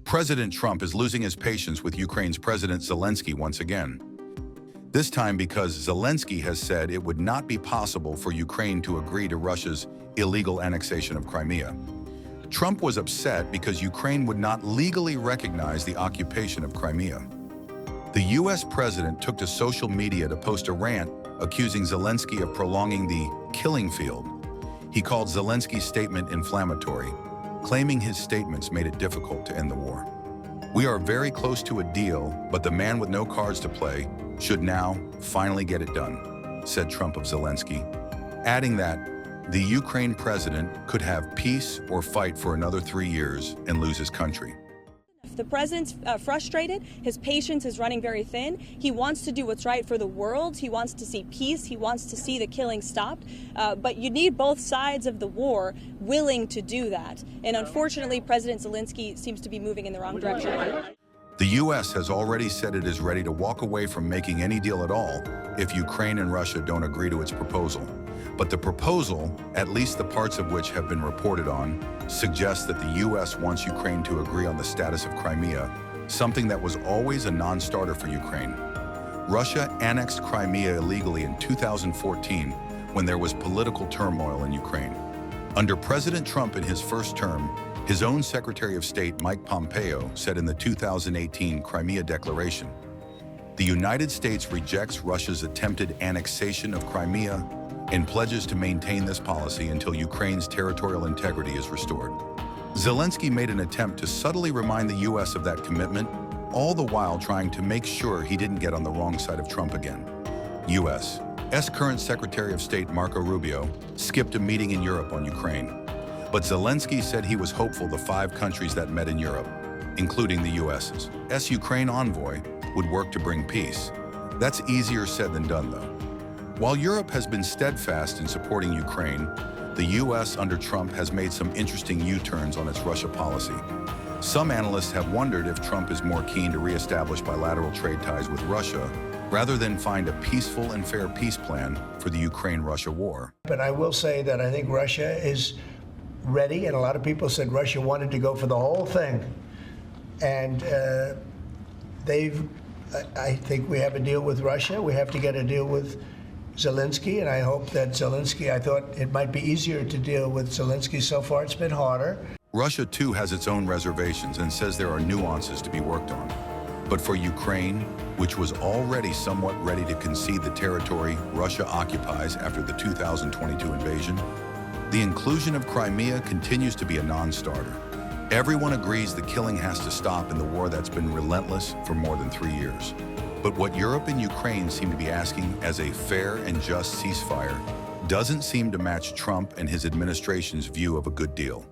President Trump is losing his patience with Ukraine's President Zelenskyy once again. This time because Zelenskyy has said it would not be possible for Ukraine to agree to Russia's illegal annexation of Crimea. Trump was upset because Ukraine would not legally recognize the occupation of Crimea. The U.S. president took to social media to post a rant accusing Zelenskyy of prolonging the killing field. He called Zelenskyy's statement inflammatory, claiming his statements made it difficult to end the war. "We are very close to a deal, but the man with no cards to play should now finally get it done," said Trump of Zelenskyy, adding that the Ukraine president could have peace or fight for another 3 years and lose his country. The president's frustrated. His patience is running very thin. He wants to do what's right for the world. He wants to see peace. He wants to see the killing stopped. But you need both sides of the war willing to do that. And unfortunately, President Zelenskyy seems to be moving in the wrong direction. The U.S. has already said it is ready to walk away from making any deal at all if Ukraine and Russia don't agree to its proposal. But the proposal, at least the parts of which have been reported on, suggests that the U.S. wants Ukraine to agree on the status of Crimea, something that was always a non-starter for Ukraine. Russia annexed Crimea illegally in 2014 when there was political turmoil in Ukraine. Under President Trump in his first term, his own Secretary of State Mike Pompeo said in the 2018 Crimea Declaration, "The United States rejects Russia's attempted annexation of Crimea and pledges to maintain this policy until Ukraine's territorial integrity is restored." Zelenskyy made an attempt to subtly remind the U.S. of that commitment, all the while trying to make sure he didn't get on the wrong side of Trump again. U.S. current Secretary of State Marco Rubio skipped a meeting in Europe on Ukraine. But Zelenskyy said he was hopeful the 5 countries that met in Europe, including the U.S.'s Ukraine envoy, would work to bring peace. That's easier said than done, though. While Europe has been steadfast in supporting Ukraine, the U.S. under Trump has made some interesting U-turns on its Russia policy. Some analysts have wondered if Trump is more keen to reestablish bilateral trade ties with Russia rather than find a peaceful and fair peace plan for the Ukraine-Russia war. But I will say that I think Russia is ready, and a lot of people said Russia wanted to go for the whole thing. And I think we have a deal with Russia. We have to get a deal with Zelenskyy, and I hope that Zelenskyy, I thought it might be easier to deal with Zelenskyy. So far, it's been harder. Russia, too, has its own reservations and says there are nuances to be worked on. But for Ukraine, which was already somewhat ready to concede the territory Russia occupies after the 2022 invasion, the inclusion of Crimea continues to be a non-starter. Everyone agrees the killing has to stop in the war that's been relentless for more than 3 years. But what Europe and Ukraine seem to be asking as a fair and just ceasefire doesn't seem to match Trump and his administration's view of a good deal.